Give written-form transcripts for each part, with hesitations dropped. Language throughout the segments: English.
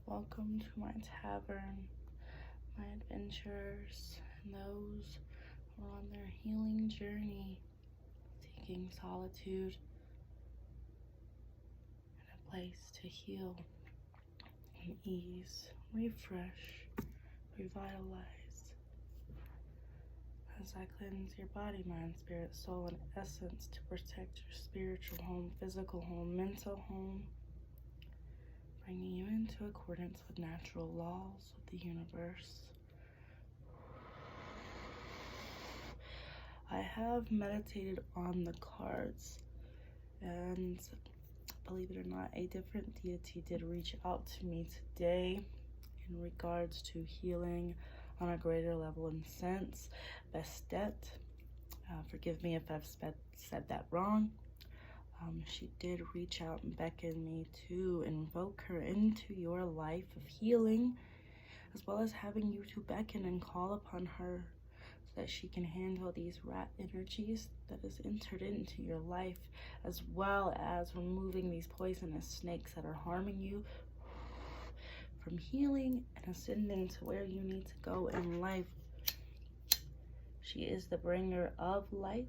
Welcome to my tavern, my adventurers, and those who are on their healing journey, seeking solitude and a place to heal and ease, refresh, revitalize. As I cleanse your body, mind, spirit, soul, and essence to protect your spiritual home, physical home, mental home, bringing you into accordance with natural laws of the universe. I have meditated on the cards, and believe it or not, a different deity did reach out to me today in regards to healing on a greater level and sense. Bastet, forgive me if I've said that wrong. She did reach out and beckon me to invoke her into your life of healing, as well as having you to beckon and call upon her so that she can handle these rat energies that has entered into your life, as well as removing these poisonous snakes that are harming you from healing and ascending to where you need to go in life. She is the bringer of light,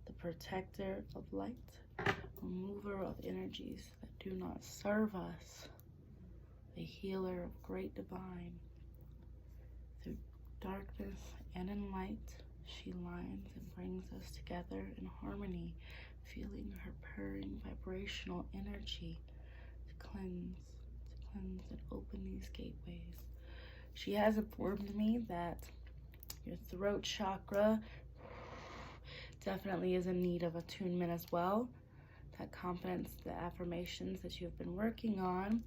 the protector of light, remover of energies that do not serve us, a healer of great divine. Through darkness and in light, she lines and brings us together in harmony, feeling her purring vibrational energy to cleanse and open these gateways. She has informed me that your throat chakra definitely is in need of attunement as well. That confidence, the affirmations that you've been working on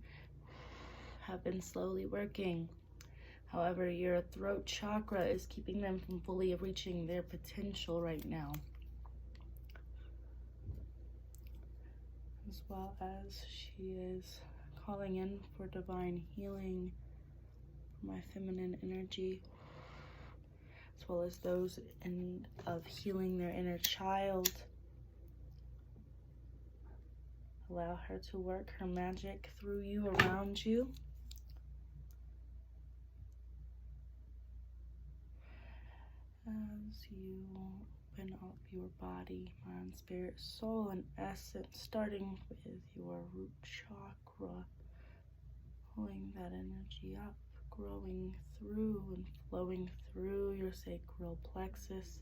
have been slowly working. However, your throat chakra is keeping them from fully reaching their potential right now. As well as she is calling in for divine healing for my feminine energy, as well as those in need of healing their inner child. Allow her to work her magic through you, around you. As you open up your body, mind, spirit, soul, and essence, starting with your root chakra, pulling that energy up, growing through and flowing through your sacral plexus,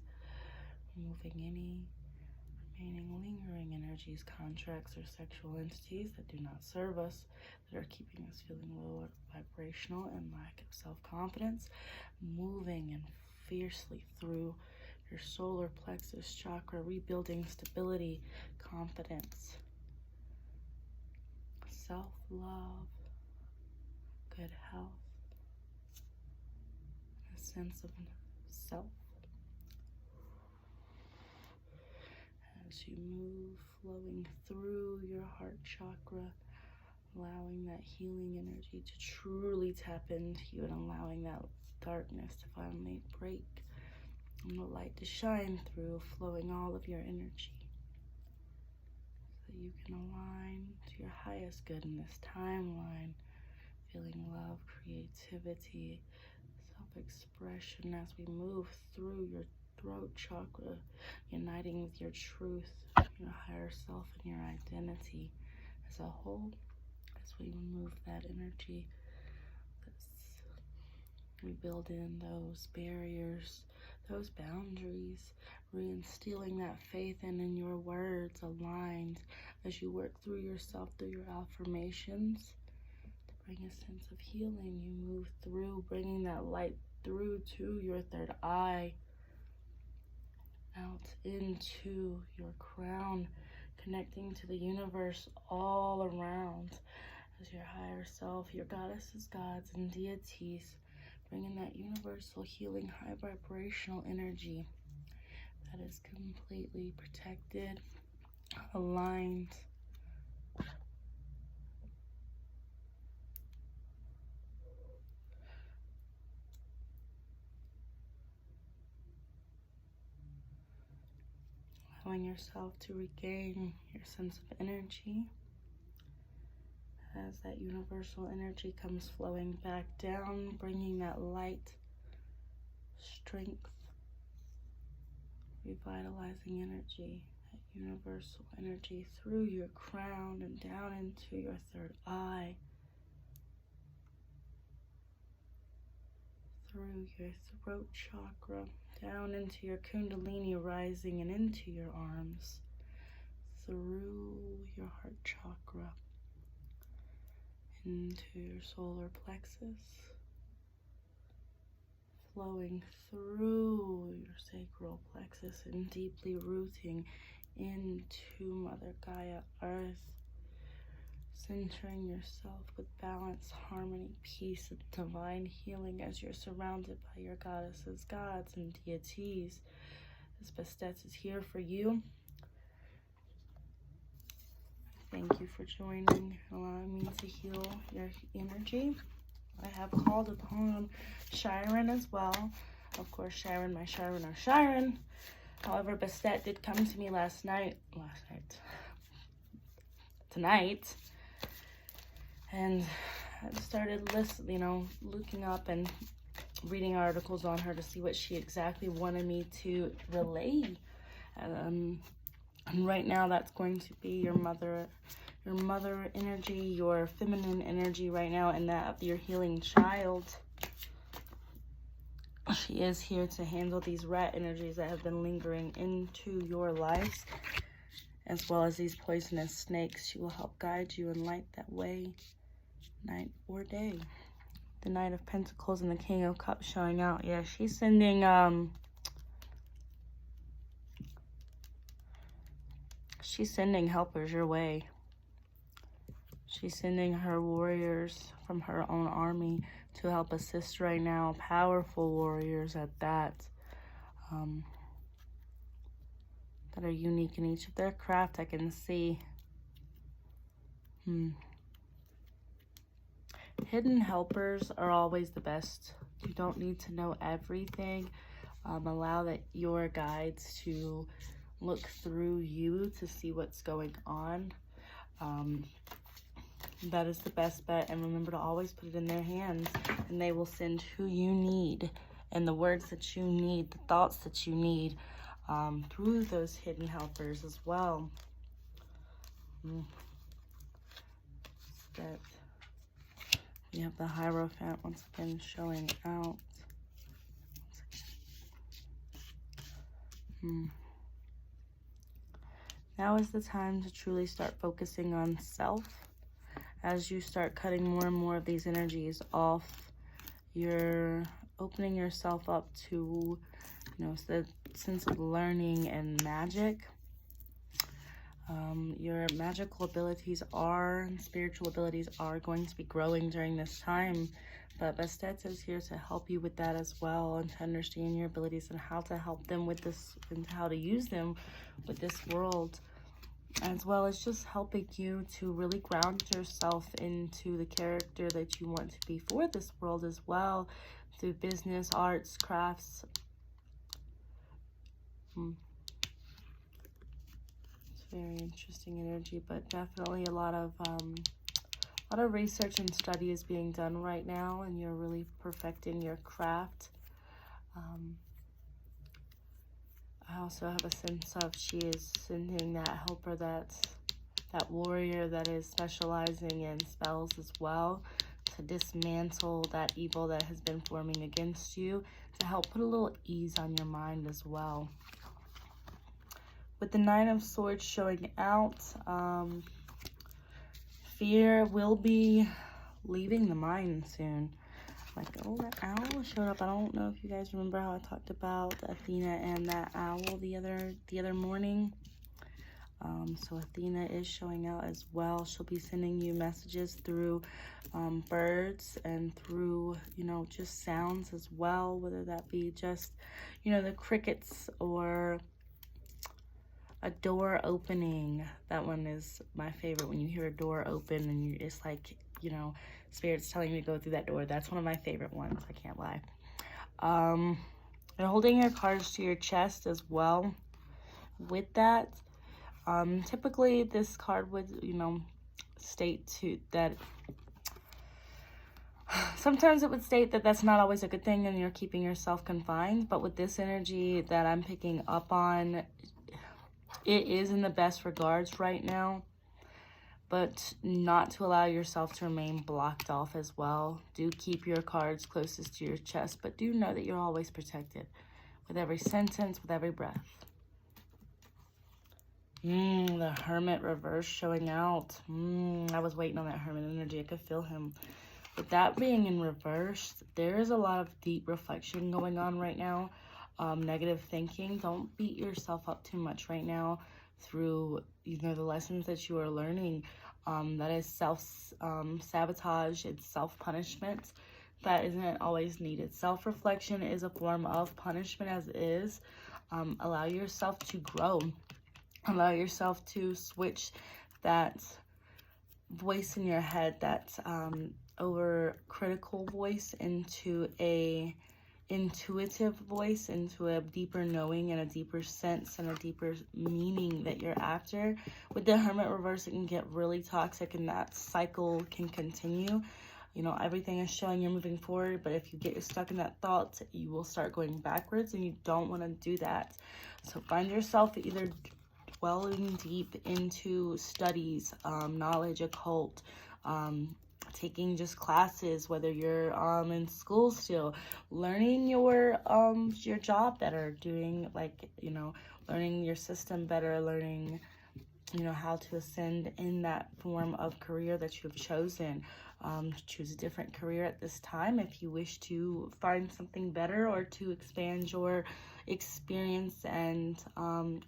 removing any remaining lingering energies, contracts, or sexual entities that do not serve us, that are keeping us feeling low vibrational and lack of self-confidence, moving and fiercely through your solar plexus chakra, rebuilding stability, confidence, self-love, good health, a sense of self. As you move, flowing through your heart chakra, allowing that healing energy to truly tap into you and allowing that darkness to finally break and the light to shine through, flowing all of your energy so you can align to your highest good in this timeline, feeling love, creativity, self-expression as we move through your throat chakra, uniting with your truth, your higher self, and your identity as a whole. As we remove that energy, we build in those barriers, those boundaries, reinstilling that faith in your words aligned as you work through yourself, through your affirmations, to bring a sense of healing. You move through, bringing that light through to your third eye, out into your crown, connecting to the universe all around as your higher self, your goddesses, gods, and deities, bringing that universal healing high vibrational energy that is completely protected, aligned, allowing yourself to regain your sense of energy as that universal energy comes flowing back down, bringing that light, strength, revitalizing energy, that universal energy through your crown and down into your third eye, through your throat chakra, down into your kundalini rising and into your arms, through your heart chakra, into your solar plexus, flowing through your sacral plexus and deeply rooting into Mother Gaia Earth, centering yourself with balance, harmony, peace, and divine healing as you're surrounded by your goddesses, gods, and deities. This Bastet is here for you. Thank you for joining, allowing me to heal your energy. I have called upon Chiron as well. Of course, Chiron, my Chiron, or Chiron. However, Bastet did come to me tonight. And I started looking up and reading articles on her to see what she exactly wanted me to relay. And right now, that's going to be your mother energy, your feminine energy right now, and that of your healing child. She is here to handle these rat energies that have been lingering into your life, as well as these poisonous snakes. She will help guide you and light that way, night or day. The Knight of Pentacles and the King of Cups showing out. Yeah, she's sending helpers your way. She's sending her warriors from her own army to help assist right now. Powerful warriors at that. That are unique in each of their craft, I can see. Hidden helpers are always the best. You don't need to know everything. Allow your guides to look through you to see what's going on. That is the best bet. And remember to always put it in their hands, and they will send who you need and the words that you need, the thoughts that you need, through those hidden helpers as well. That we have the Hierophant once again showing out. Now is the time to truly start focusing on self. As you start cutting more and more of these energies off, you're opening yourself up to, the sense of learning and magic. Your magical abilities and spiritual abilities are going to be growing during this time. But Bastet is here to help you with that as well, and to understand your abilities and how to help them with this, and how to use them with this world. As well as just helping you to really ground yourself into the character that you want to be for this world as well, through business, arts, crafts. It's very interesting energy, but definitely a lot of research and study is being done right now, and you're really perfecting your craft. I also have a sense of she is sending that helper, that warrior that is specializing in spells as well, to dismantle that evil that has been forming against you, to help put a little ease on your mind as well. With the Nine of Swords showing out, fear will be leaving the mind soon. Like, oh, that owl showed up. I don't know if you guys remember how I talked about Athena and that owl the other morning. So Athena is showing out as well. She'll be sending you messages through birds and through, just sounds as well, whether that be just, the crickets or a door opening. That one is my favorite, when you hear a door open and it's like, Spirit's telling you to go through that door. That's one of my favorite ones, I can't lie. You're holding your cards to your chest as well. With that, typically this card would, state that sometimes it would state that that's not always a good thing and you're keeping yourself confined. But with this energy that I'm picking up on, it is in the best regards right now. But not to allow yourself to remain blocked off as well. Do keep your cards closest to your chest, but do know that you're always protected with every sentence, with every breath. The Hermit reverse showing out. I was waiting on that Hermit energy. I could feel him. With that being in reverse, there is a lot of deep reflection going on right now. Negative thinking. Don't beat yourself up too much right now through, the lessons that you are learning. That is self-sabotage. It's self-punishment. That isn't always needed. Self-reflection is a form of punishment as is. Allow yourself to grow. Allow yourself to switch that voice in your head, that over critical voice, into a intuitive voice, into a deeper knowing and a deeper sense and a deeper meaning that you're after. With the Hermit reverse, it can get really toxic and that cycle can continue. Everything is showing you're moving forward, but if you get stuck in that thought, you will start going backwards, and you don't want to do that. So find yourself either dwelling deep into studies, knowledge, occult, taking just classes, whether you're in school still, learning your job better, doing learning your system better, learning how to ascend in that form of career that you've chosen. Choose a different career at this time if you wish to find something better or to expand your experience and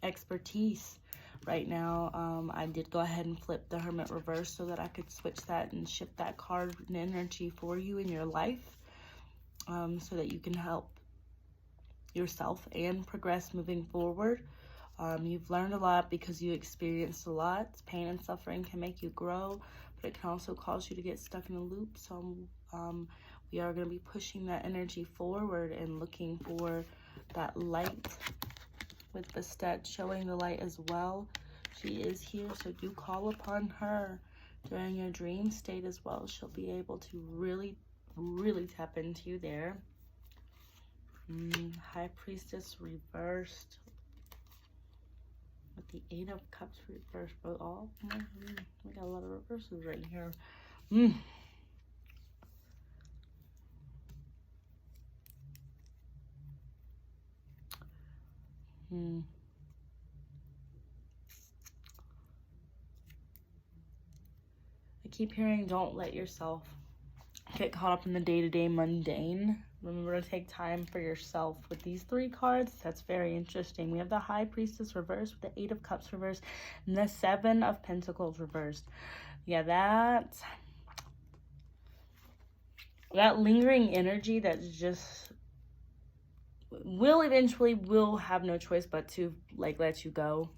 expertise. Right now, I did go ahead and flip the Hermit reverse so that I could switch that and shift that card and energy for you in your life, so that you can help yourself and progress moving forward. You've learned a lot because you experienced a lot. Pain and suffering can make you grow, but it can also cause you to get stuck in a loop. So we are going to be pushing that energy forward and looking for that light, with the stat showing the light as well. She is here, so do call upon her during your dream state as well. She'll be able to really, really tap into you there. High Priestess reversed with the 8 of Cups reversed. But we got a lot of reverses right here. I keep hearing, don't let yourself get caught up in the day-to-day mundane. Remember to take time for yourself. With these 3 cards, that's very interesting. We have the High Priestess reversed with the 8 of Cups reversed and the 7 of Pentacles reversed. Yeah, that lingering energy that just will eventually have no choice but to let you go.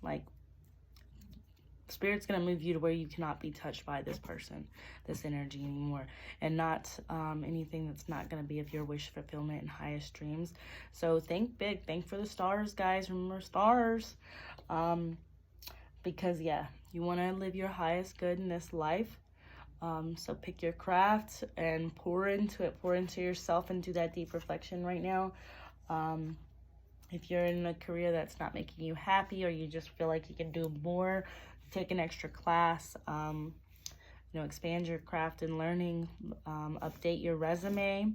Spirit's gonna move you to where you cannot be touched by this person, this energy anymore, and not anything that's not gonna be of your wish fulfillment and highest dreams. So think big, think for the stars, guys. Remember, stars, because you want to live your highest good in this life. So pick your craft and pour into it, pour into yourself, and do that deep reflection right now. If you're in a career that's not making you happy, or you just feel like you can do more, take an extra class, expand your craft and learning, update your resume.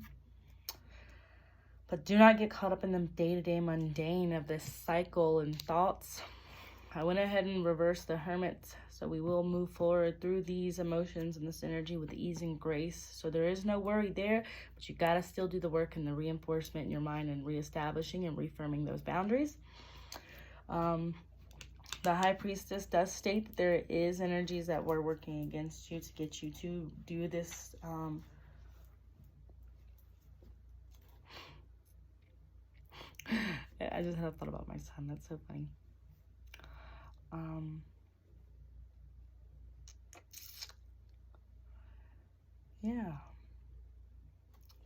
But do not get caught up in the day-to-day mundane of this cycle and thoughts. I went ahead and reversed the Hermit, so we will move forward through these emotions and this energy with ease and grace. So there is no worry there, but you got to still do the work and the reinforcement in your mind and reestablishing and reaffirming those boundaries. The High Priestess does state that there is energies that were working against you to get you to do this. I just had a thought about my son. That's so funny. Yeah.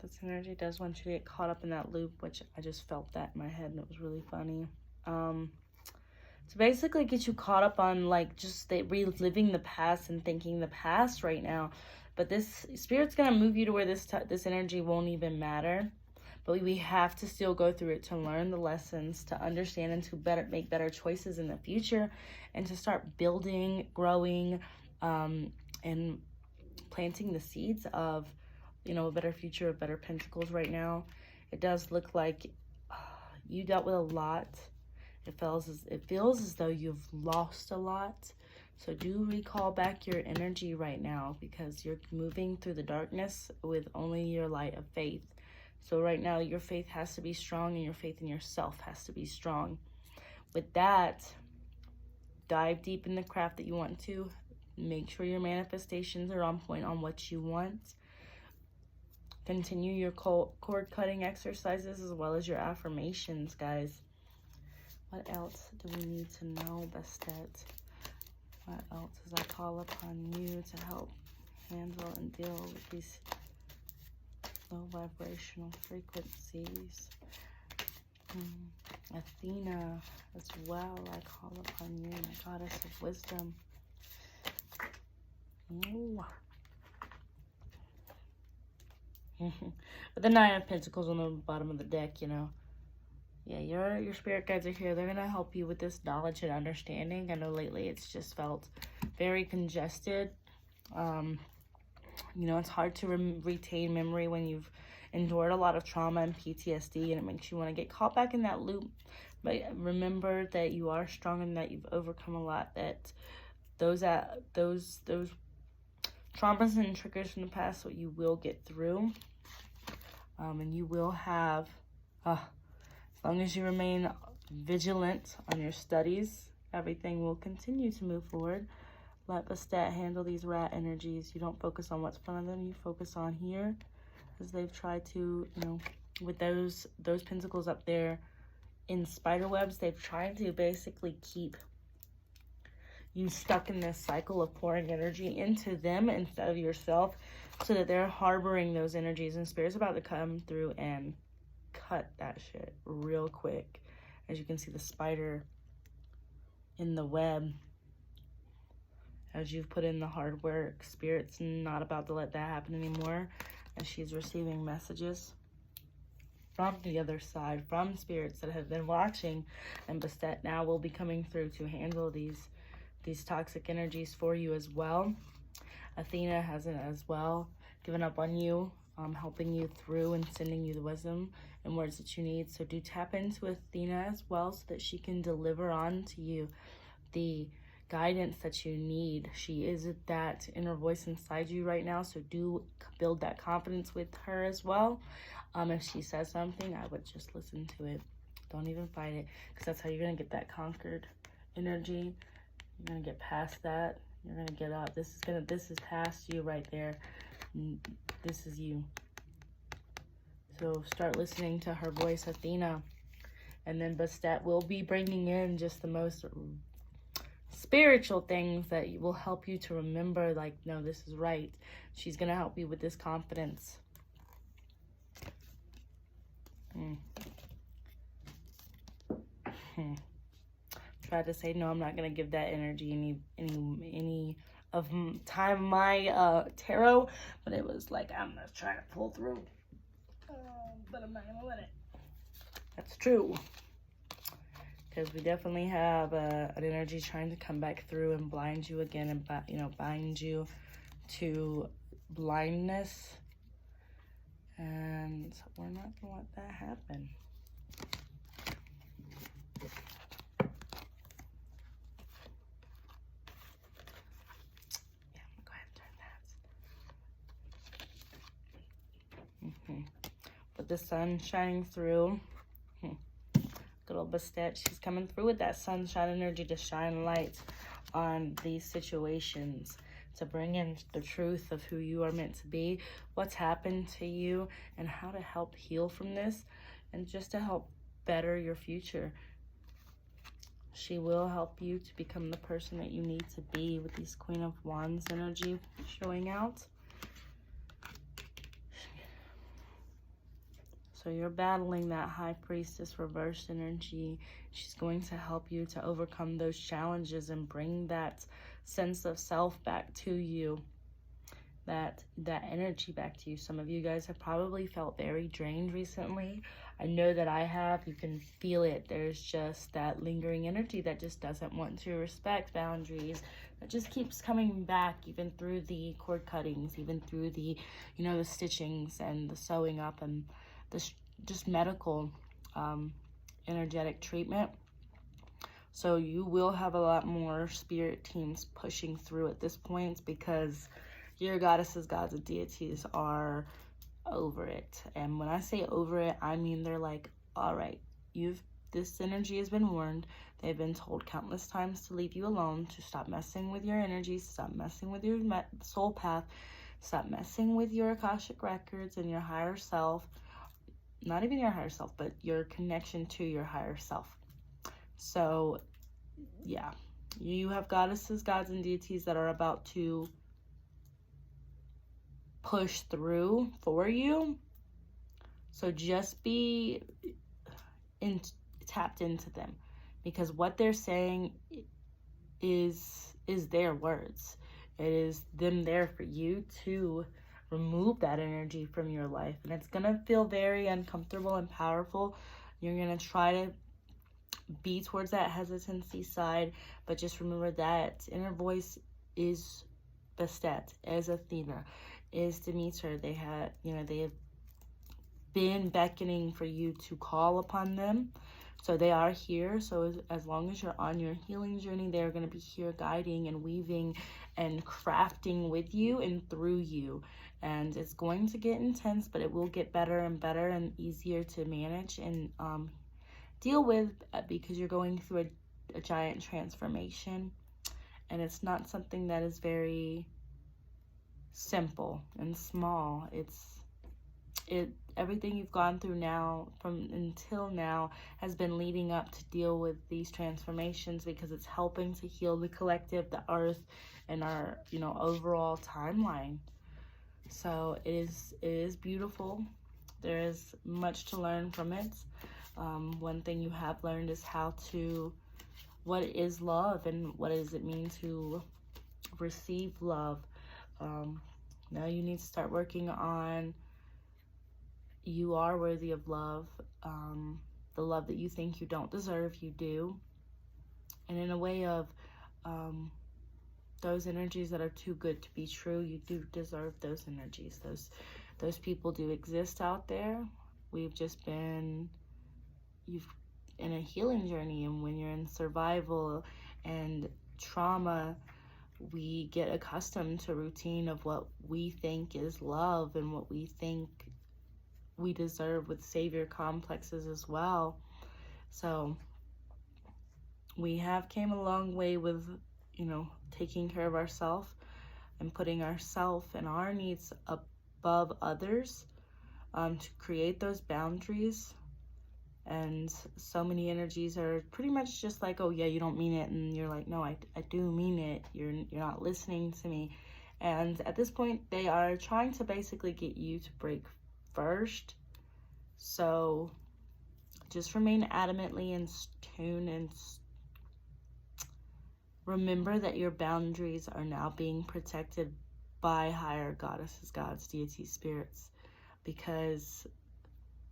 This energy does want you to get caught up in that loop, which I just felt that in my head, and it was really funny. to basically get you caught up on like just reliving the past and thinking the past right now. But this Spirit's gonna move you to where this energy won't even matter. But we have to still go through it to learn the lessons, to understand, and to make better choices in the future, and to start building, growing, and planting the seeds of, you know, a better future, of better pentacles right now. It does look like you dealt with a lot. It feels as though you've lost a lot. So do recall back your energy right now, because you're moving through the darkness with only your light of faith. So right now, your faith has to be strong, and your faith in yourself has to be strong. With that, dive deep in the craft that you want to. Make sure your manifestations are on point on what you want. Continue your cord cutting exercises as well as your affirmations, guys. What else do we need to know, Bastet? What else as I call upon you to help handle and deal with these low vibrational frequencies? Athena as well, I call upon you, my goddess of wisdom. Ooh. With the Nine of Pentacles on the bottom of the deck, you know. Yeah, your spirit guides are here. They're going to help you with this knowledge and understanding. I know lately it's just felt very congested. You know, it's hard to retain memory when you've endured a lot of trauma and PTSD, and it makes you want to get caught back in that loop. But remember that you are strong and that you've overcome a lot. That those traumas and triggers from the past, what you will get through. And you will have, as long as you remain vigilant on your studies, everything will continue to move forward. Let Bastet handle these rat energies. You don't focus on what's in front of them. You focus on here, as they've tried to, you know, with those pentacles up there in spider webs, they've tried to basically keep you stuck in this cycle of pouring energy into them instead of yourself, so that they're harboring those energies, and Spirit's about to come through and cut that shit real quick. As you can see, the spider in the web, as you've put in the hard work, Spirit's not about to let that happen anymore, as she's receiving messages from the other side, from spirits that have been watching, and Bastet now will be coming through to handle these toxic energies for you as well. Athena hasn't as well given up on you, helping you through and sending you the wisdom and words that you need. So do tap into Athena as well, so that she can deliver on to you the guidance that you need. She is that inner voice inside you right now, so do build that confidence with her as well. If she says something, I would just listen to it. Don't even fight it, because that's how you're going to get that conquered energy. You're going to get past that. You're going to get up. This is past you right there. This is you. So start listening to her voice, Athena. And then Bastet will be bringing in just the most spiritual things that will help you to remember, like, no, this is right. She's going to help you with this confidence. Tried to say no, I'm not gonna give that energy any of time my tarot, but it was like, I'm gonna try to pull through, but I'm not gonna let it. That's true, because we definitely have an energy trying to come back through and blind you again, and bind you to blindness, and we're not gonna let that happen. With the sun shining through, good old Bastet, she's coming through with that sunshine energy to shine light on these situations, to bring in the truth of who you are meant to be, what's happened to you, and how to help heal from this, and just to help better your future. She will help you to become the person that you need to be, with these Queen of Wands energy showing out. So you're battling that high priestess reversed energy. She's going to help you to overcome those challenges and bring that sense of self back to you, that energy back to you. Some of you guys have probably felt very drained recently. I know that I have. You can feel it. There's just that lingering energy that just doesn't want to respect boundaries, that just keeps coming back, even through the cord cuttings, even through the, you know, the stitchings and the sewing up and this just medical energetic treatment. So you will have a lot more spirit teams pushing through at this point, because your goddesses, gods, and deities are over it. And when I say over it, I mean they're like, all right, this energy has been warned. They've been told countless times to leave you alone, to stop messing with your energies, stop messing with your soul path, stop messing with your Akashic records and your higher self. Not even your higher self, but your connection to your higher self. So, yeah, you have goddesses, gods, and deities that are about to push through for you. So just be tapped into them, because what they're saying is their words. It is them there for you to remove that energy from your life, and it's gonna feel very uncomfortable and powerful. You're gonna try to be towards that hesitancy side, but just remember that inner voice is Bastet, is Athena, is Demeter. They have been beckoning for you to call upon them. So they are here. So as long as you're on your healing journey, they're going to be here guiding and weaving and crafting with you and through you. And it's going to get intense, but it will get better and better and easier to manage and deal with, because you're going through a giant transformation. And it's not something that is very simple and small. Everything you've gone through now, from until now, has been leading up to deal with these transformations, because it's helping to heal the collective, the earth, and our, you know, overall timeline. So it is beautiful. There is much to learn from it. One thing you have learned is what is love and what does it mean to receive love. Now you need to start working on, you are worthy of love. The love that you think you don't deserve, you do. And in a way of those energies that are too good to be true, you do deserve those energies. Those people do exist out there. We've just been, in a healing journey, and when you're in survival and trauma, we get accustomed to routine of what we think is love and what we think we deserve, with savior complexes as well. So we have came a long way with, you know, taking care of ourselves and putting ourselves and our needs above others, to create those boundaries. And so many energies are pretty much just like, oh yeah, you don't mean it. And you're like, no, I do mean it. You're not listening to me. And at this point, they are trying to basically get you to break first. So just remain adamantly in tune and remember that your boundaries are now being protected by higher goddesses, gods, deities, spirits, because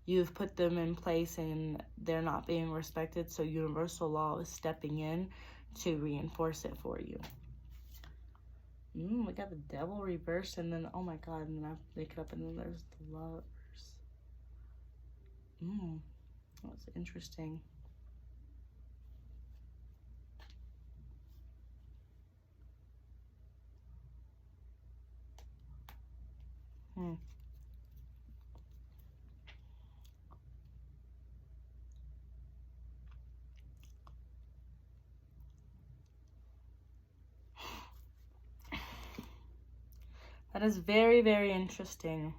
you've put them in place and they're not being respected. So universal law is stepping in to reinforce it for you. We got the devil reversed, and then, oh my god, and then I pick it up, and then there's the lovers. That's interesting. That is very, very interesting.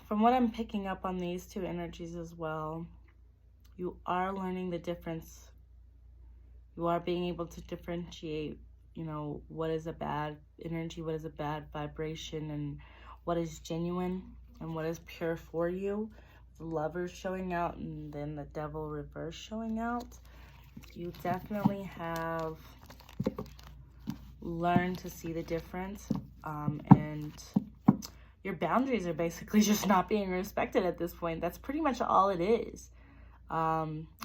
From what I'm picking up on these two energies as well, you are learning the difference. You are being able to differentiate, you know, what is a bad energy, what is a bad vibration, and what is genuine. and what is pure for you. The Lovers showing out and then the Devil reverse showing out. You definitely have learned to see the difference, and your boundaries are basically just not being respected at this point. That's pretty much all it is,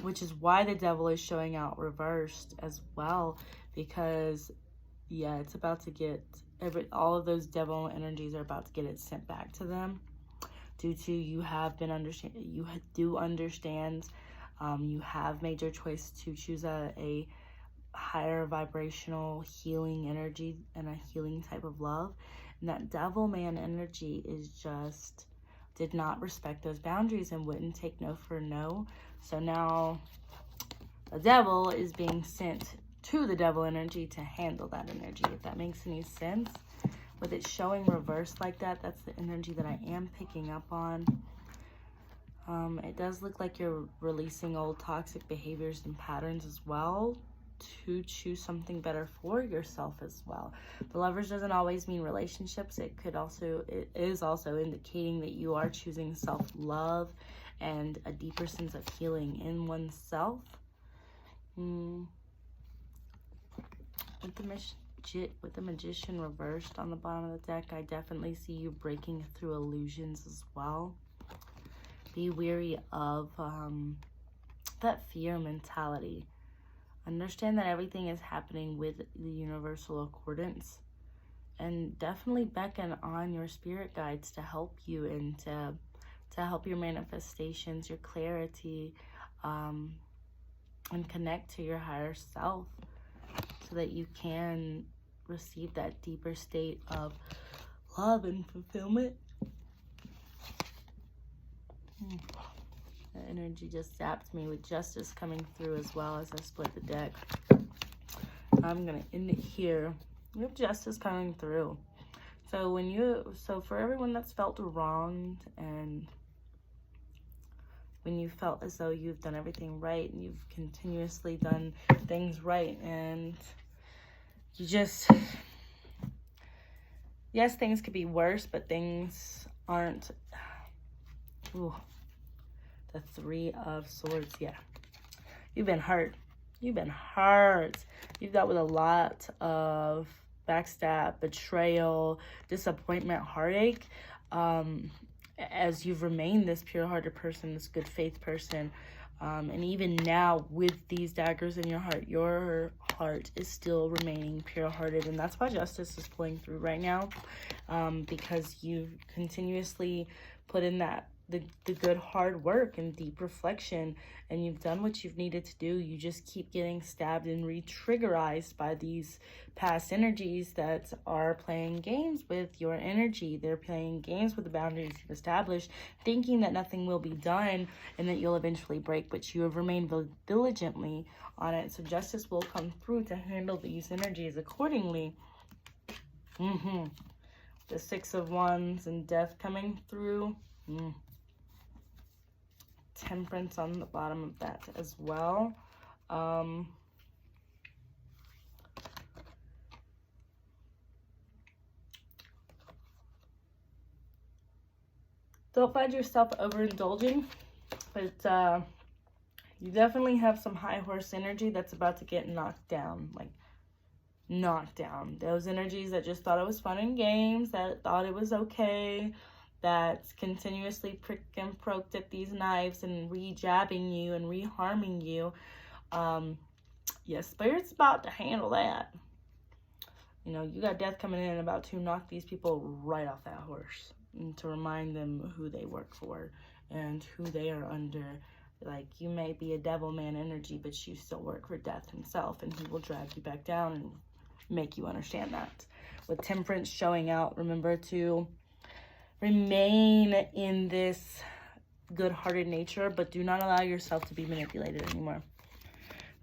which is why the Devil is showing out reversed as well, because yeah, it's about to get all of those devil energies are about to get it sent back to them, due to you do understand, you have made your choice to choose a higher vibrational healing energy and a healing type of love. And that devil man energy is just did not respect those boundaries and wouldn't take no for no. So now the devil is being sent to the devil energy to handle that energy, if that makes any sense. With it showing reversed like that, that's the energy that I am picking up on. It does look like you're releasing old toxic behaviors and patterns as well, to choose something better for yourself as well. The Lovers doesn't always mean relationships. It is also indicating that you are choosing self-love and a deeper sense of healing in oneself. With the Magician reversed on the bottom of the deck, I definitely see you breaking through illusions as well. Be wary of that fear mentality. Understand that everything is happening with the universal accordance, and definitely beckon on your spirit guides to help you and to help your manifestations, your clarity, and connect to your higher self, so that you can receive that deeper state of love and fulfillment. The energy just zapped me with Justice coming through as well as I split the deck. I'm going to end it here. We have Justice coming through. So for everyone that's felt wronged, and when you felt as though you've done everything right and you've continuously done things right, and you just, yes, things could be worse, but things aren't. Ooh, the Three of Swords. Yeah, you've been hurt. You've been hurt. You've dealt with a lot of backstab, betrayal, disappointment, heartache, as you've remained this pure-hearted person, this good faith person. And even now, with these daggers in your heart is still remaining pure-hearted. And that's why Justice is pulling through right now, because you've continuously put in the good hard work and deep reflection, and you've done what you've needed to do. You just keep getting stabbed and re-triggerized by these past energies that are playing games with your energy. They're playing games with the boundaries you've established, thinking that nothing will be done and that you'll eventually break, but you have remained diligently on it. So Justice will come through to handle these energies accordingly. The Six of Wands and Death coming through. Temperance on the bottom of that as well. Don't find yourself overindulging, but you definitely have some high horse energy that's about to get knocked down. Like, knocked down. Those energies that just thought it was fun and games, that thought it was okay, that's continuously pricked and poked at these knives and re-jabbing you and re-harming you. Yeah, Spirit's about to handle that. You know, you got Death coming in about to knock these people right off that horse, and to remind them who they work for and who they are under. Like, you may be a devil man energy, but you still work for Death himself, and he will drag you back down and make you understand that. With Temperance showing out, remember to remain in this good-hearted nature, but do not allow yourself to be manipulated anymore.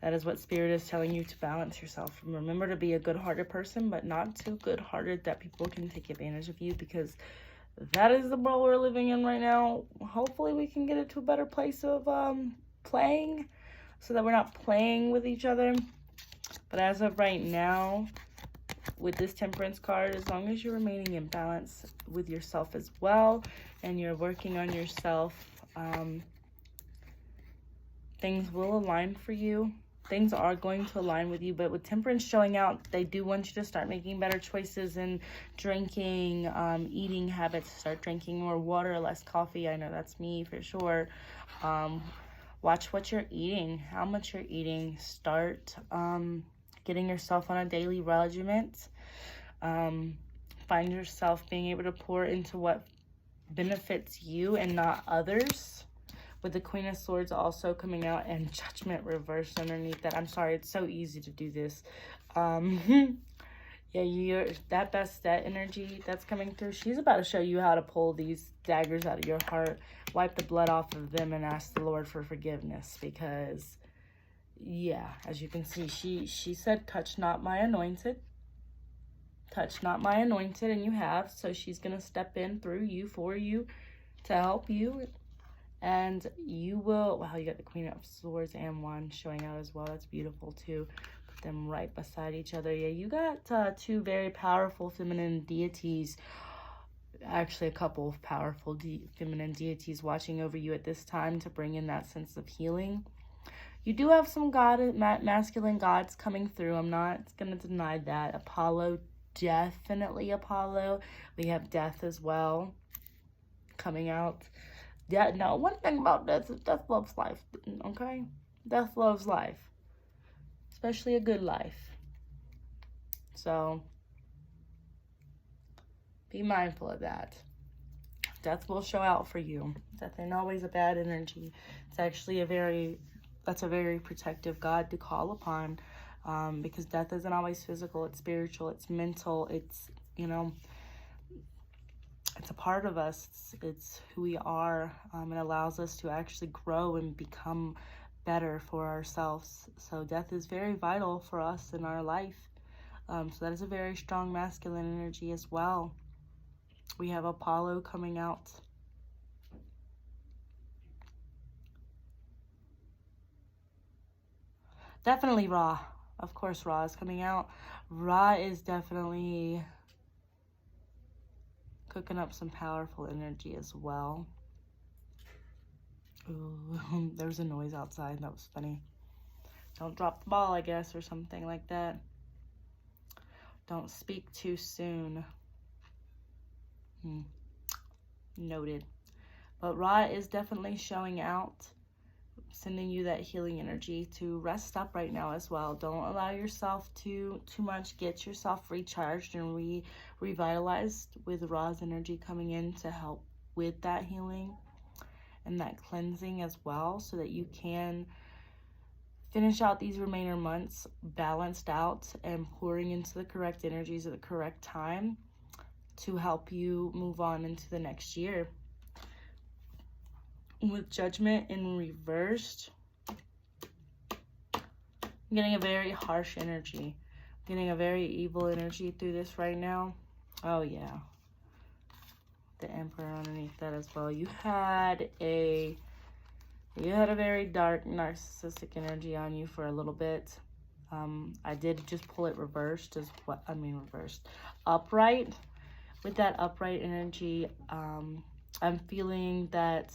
That is what Spirit is telling you, to balance yourself. Remember to be a good-hearted person, but not too good-hearted that people can take advantage of you, because that is the world we're living in right now. Hopefully we can get it to a better place of playing, so that we're not playing with each other. But as of right now, with this Temperance card, as long as you're remaining in balance with yourself as well, and you're working on yourself, things will align for you. Things are going to align with you, but with Temperance showing out, they do want you to start making better choices in drinking, eating habits. Start drinking more water, less coffee. I know that's me for sure. Watch what you're eating, how much you're eating. Start getting yourself on a daily regimen. Find yourself being able to pour into what benefits you and not others. With the Queen of Swords also coming out and Judgment reversed underneath that. I'm sorry, it's so easy to do this. Yeah, that Bastet energy that's coming through, she's about to show you how to pull these daggers out of your heart, wipe the blood off of them, and ask the Lord for forgiveness. Because, yeah, as you can see, she said, touch not my anointed. Touch not my anointed, and you have. So she's going to step in through you, for you, to help you. And you will, wow, you got the Queen of Swords and Wand showing out as well. That's beautiful too. Put them right beside each other. Yeah, you got two very powerful feminine deities. Actually, a couple of powerful feminine deities watching over you at this time to bring in that sense of healing. You do have some masculine gods coming through. I'm not going to deny that. Apollo, definitely Apollo. We have Death as well coming out. Yeah, no, one thing about death is death loves life, okay? Death loves life, especially a good life. So, be mindful of that. Death will show out for you. Death ain't always a bad energy. It's actually that's a very protective God to call upon, because death isn't always physical. It's spiritual, it's mental, it's, it's a part of us. It's who we are. It allows us to actually grow and become better for ourselves. So death is very vital for us in our life. So that is a very strong masculine energy as well. We have Apollo coming out. Definitely Ra. Of course, Ra is coming out. Ra is definitely cooking up some powerful energy as well. Ooh, there's a noise outside. That was funny. Don't drop the ball, I guess, or something like that. Don't speak too soon. Noted. But Ra is definitely showing out, sending you that healing energy to rest up right now as well. Don't allow yourself to too much. Get yourself recharged and revitalized with Ra's energy coming in to help with that healing and that cleansing as well, so that you can finish out these remainder months balanced out and pouring into the correct energies at the correct time to help you move on into the next year. With Judgment in reversed, I'm getting a very harsh energy. I'm getting a very evil energy through this right now. Oh yeah. The Emperor underneath that as well. You had a very dark narcissistic energy on you for a little bit. I did just pull it reversed upright. With that upright energy, I'm feeling that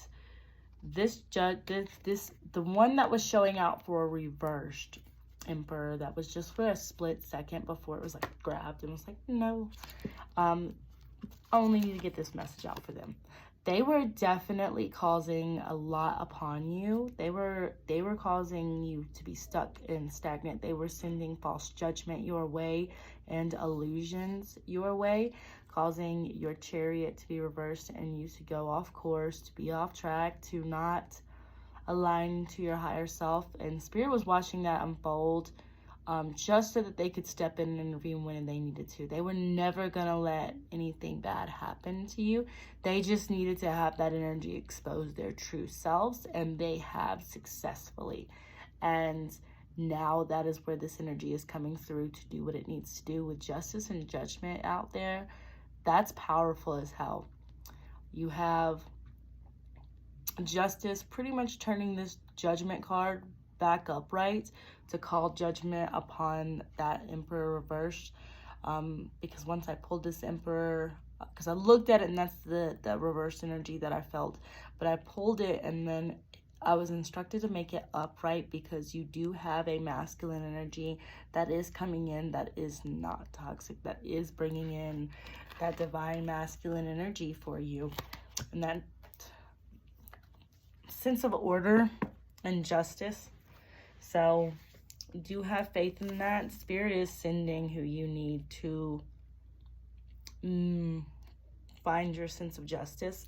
the one that was showing out for a reversed Emperor, that was just for a split second before it was like grabbed and was like, no, I only need to get this message out for them. They were definitely causing a lot upon you. They were causing you to be stuck and stagnant. They were sending false judgment your way and illusions your way, causing your chariot to be reversed and you to go off course, to be off track, to not align to your higher self. And Spirit was watching that unfold just so that they could step in and intervene when they needed to. They were never going to let anything bad happen to you. They just needed to have that energy expose their true selves, and they have successfully. And now that is where this energy is coming through to do what it needs to do with justice and judgment out there. That's powerful as hell. You have Justice pretty much turning this Judgment card back upright to call judgment upon that Emperor reversed. because once I pulled this Emperor, because I looked at it and that's the reverse energy that I felt, but I pulled it and then I was instructed to make it upright because you do have a masculine energy that is coming in that is not toxic, that is bringing in that divine masculine energy for you, and that sense of order and justice. So do have faith in that. Spirit is sending who you need to find your sense of justice.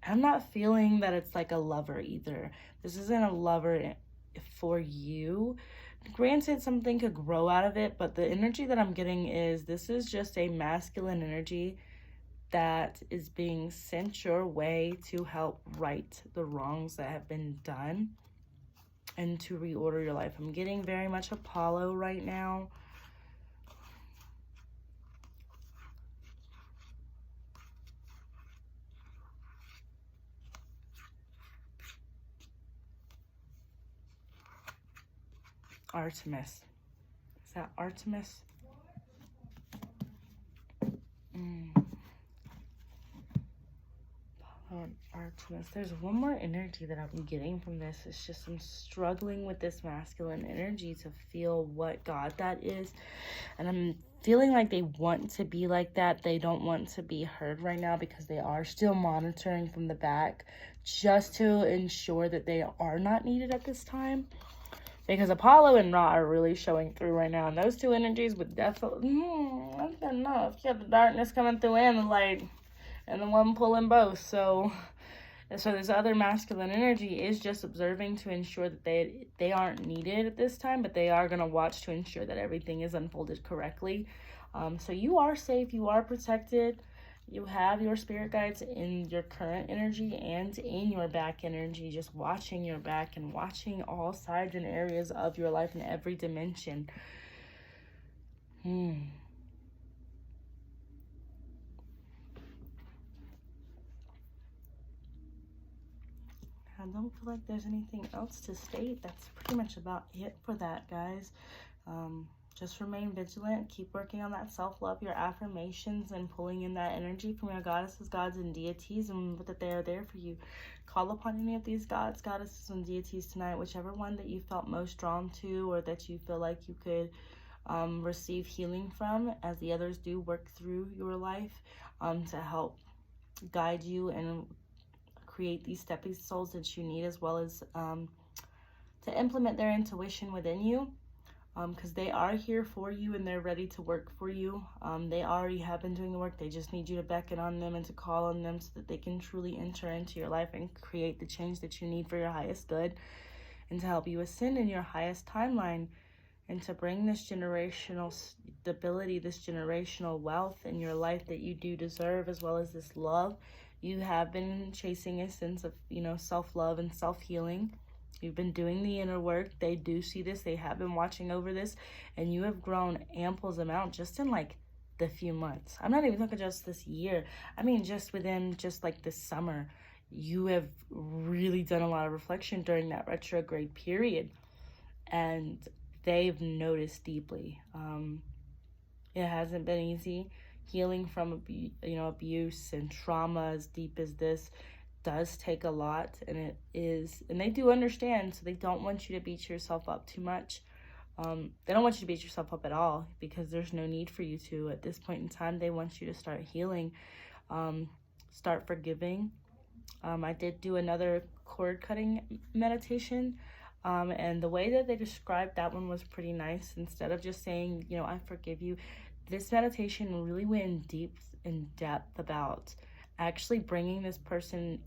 I'm not feeling that it's like a lover either. This isn't a lover for you. Granted, something could grow out of it, but the energy that I'm getting is this is just a masculine energy that is being sent your way to help right the wrongs that have been done and to reorder your life. I'm getting very much Apollo right now. Artemis. Is that Artemis? Apollo and Artemis. There's one more energy that I'm getting from this. It's just I'm struggling with this masculine energy to feel what God that is. And I'm feeling like they want to be like that. They don't want to be heard right now because they are still monitoring from the back just to ensure that they are not needed at this time. Because Apollo and Ra are really showing through right now. And those two energies would definitely, that's enough. You have the darkness coming through and the light. And the one pulling both. So this other masculine energy is just observing to ensure that they aren't needed at this time. But they are going to watch to ensure that everything is unfolded correctly. So you are safe. You are protected. You have your spirit guides in your current energy and in your back energy, just watching your back and watching all sides and areas of your life in every dimension. I don't feel like there's anything else to state. That's pretty much about it for that, guys. Just remain vigilant. Keep working on that self-love, your affirmations, and pulling in that energy from your goddesses, gods, and deities, and remember that they are there for you. Call upon any of these gods, goddesses, and deities tonight, whichever one that you felt most drawn to or that you feel like you could receive healing from, as the others do work through your life to help guide you and create these stepping stones that you need, as well as to implement their intuition within you. Because they are here for you and they're ready to work for you. They already have been doing the work. They just need you to beckon on them and to call on them so that they can truly enter into your life and create the change that you need for your highest good and to help you ascend in your highest timeline and to bring this generational stability, this generational wealth in your life that you do deserve, as well as this love. You have been chasing a sense of, self-love and self-healing. You've been doing the inner work. They do see this. They have been watching over this. And you have grown ample amount just in like the few months. I'm not even talking just this year. I mean, just within just like this summer, you have really done a lot of reflection during that retrograde period. And they've noticed deeply. It hasn't been easy. Healing from, abuse and trauma as deep as this does take a lot, and they do understand, so they don't want you to beat yourself up too much. They don't want you to beat yourself up at all because there's no need for you to at this point in time. They want you to start healing, start forgiving. I did do another cord cutting meditation, and the way that they described that one was pretty nice. Instead of just saying, I forgive you, this meditation really went in depth about actually bringing this person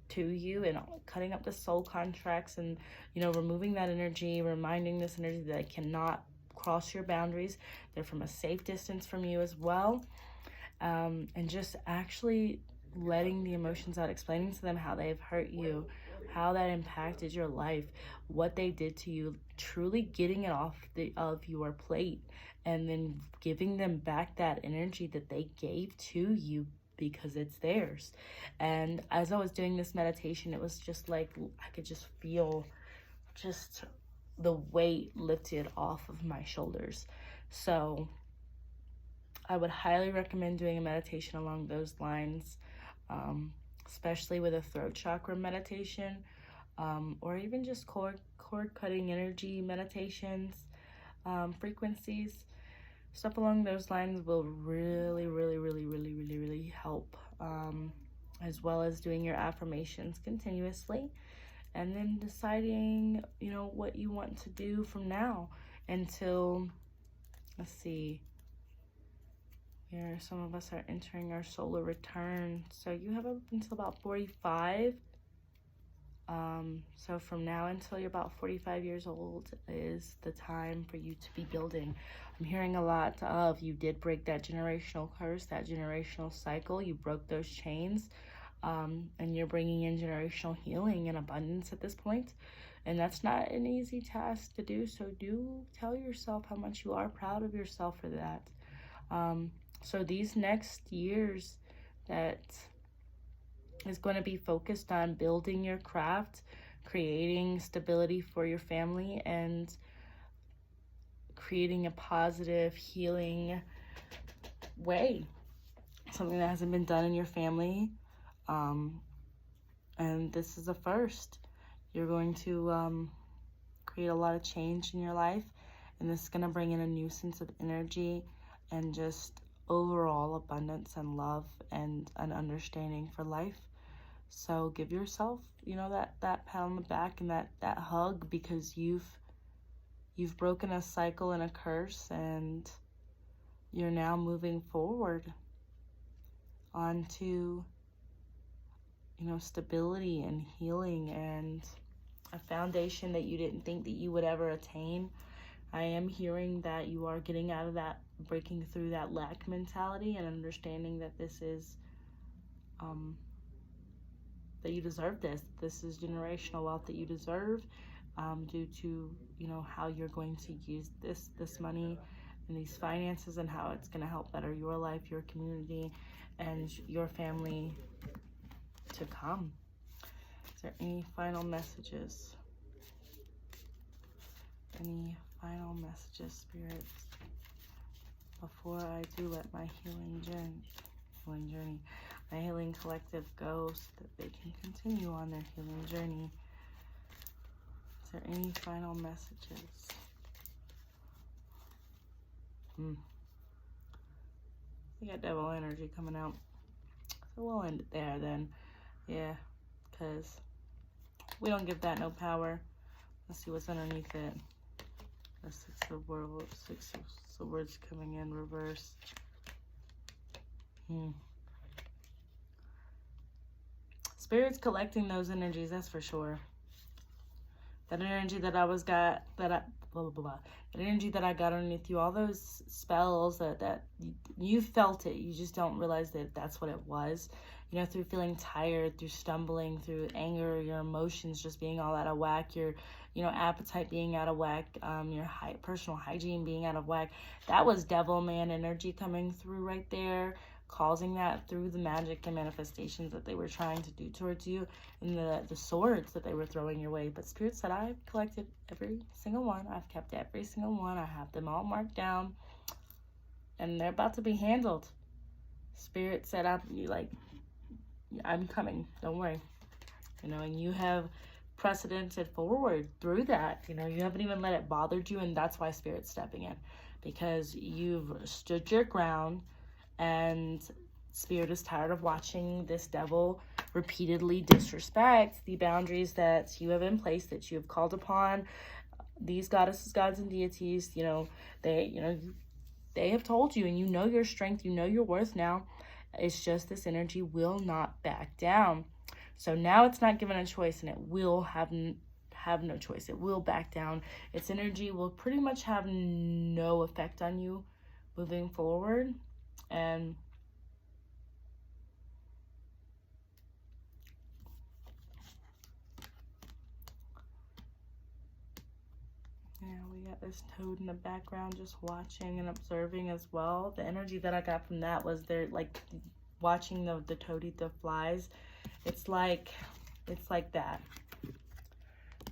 to you and cutting up the soul contracts and, removing that energy, reminding this energy that it cannot cross your boundaries. They're from a safe distance from you as well. And just actually letting the emotions out, explaining to them how they've hurt you, how that impacted your life, what they did to you, truly getting it off of your plate, and then giving them back that energy that they gave to you because it's theirs. And as I was doing this meditation, it was just like I could just feel just the weight lifted off of my shoulders. So I would highly recommend doing a meditation along those lines, especially with a throat chakra meditation, or even just cord cutting energy meditations, frequencies. Stuff along those lines will really, really, really, really, really, really help, as well as doing your affirmations continuously, and then deciding, you know, what you want to do from now until, let's see, here some of us are entering our solar return. So you have up until about 45. So from now until you're about 45 years old is the time for you to be building. I'm hearing a lot of, you did break that generational curse, that generational cycle. You broke those chains, and you're bringing in generational healing and abundance at this point. And that's not an easy task to do. So do tell yourself how much you are proud of yourself for that. So these next years that is going to be focused on building your craft, creating stability for your family, and creating a positive healing way, something that hasn't been done in your family. And this is a first. You're going to create a lot of change in your life, and this is going to bring in a new sense of energy and just overall abundance and love and an understanding for life. So give yourself, you know, that pat on the back and that hug, because you've broken a cycle and a curse, and you're now moving forward onto, you know, stability and healing and a foundation that you didn't think that you would ever attain. I am hearing that you are getting out of that, breaking through that lack mentality and understanding that this is, that you deserve this. This is generational wealth that you deserve, due to, you know, how you're going to use this money and these finances, and how it's going to help better your life, your community, and your family to come. Is there any final messages? Any final messages, spirits, before I do let my healing journey, my healing collective go, so that they can continue on their healing journey? Is there any final messages? We got devil energy coming out, so we'll end it there then. Yeah, because we don't give that no power. Let's see what's underneath it. The Six of Swords coming in reverse. Spirit's collecting those energies, that's for sure. That energy that that energy that I got underneath you, all those spells that you felt it, you just don't realize that that's what it was. You know, through feeling tired, through stumbling, through anger, your emotions just being all out of whack, your, you know, appetite being out of whack, your personal hygiene being out of whack. That was devil man energy coming through right there, causing that through the magic and manifestations that they were trying to do towards you, and the swords that they were throwing your way. But Spirit said, I've collected every single one. I've kept every single one. I have them all marked down, and they're about to be handled. Spirit said, I'm coming, don't worry. You know, and you have precedented forward through that. You know, you haven't even let it bother you, and that's why Spirit's stepping in, because you've stood your ground, and Spirit is tired of watching this devil repeatedly disrespect the boundaries that you have in place, that you have called upon. These goddesses, gods, and deities, you know, they have told you, and you know your strength, you know your worth now. It's just this energy will not back down. So now it's not given a choice, and it will have no choice. It will back down. Its energy will pretty much have no effect on you moving forward. And yeah, we got this toad in the background just watching and observing as well. The energy that I got from that was they're like watching the toad eat the flies. It's like that.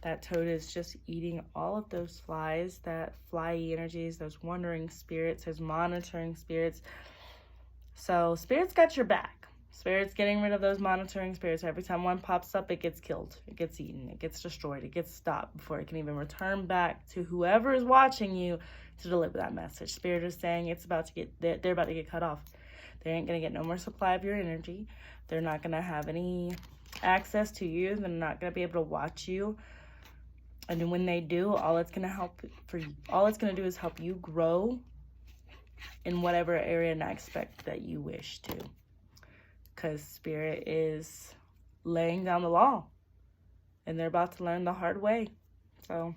That toad is just eating all of those flies, that fly energies, those wandering spirits, those monitoring spirits. So Spirit's got your back. Spirit's getting rid of those monitoring spirits. Every time one pops up, it gets killed. It gets eaten. It gets destroyed. It gets stopped before it can even return back to whoever is watching you to deliver that message. Spirit is saying it's about to get, they're about to get cut off. They ain't going to get no more supply of your energy. They're not going to have any access to you. They're not going to be able to watch you. And when they do, all it's going to do is help you grow in whatever area and aspect that you wish to. Because Spirit is laying down the law. And they're about to learn the hard way. So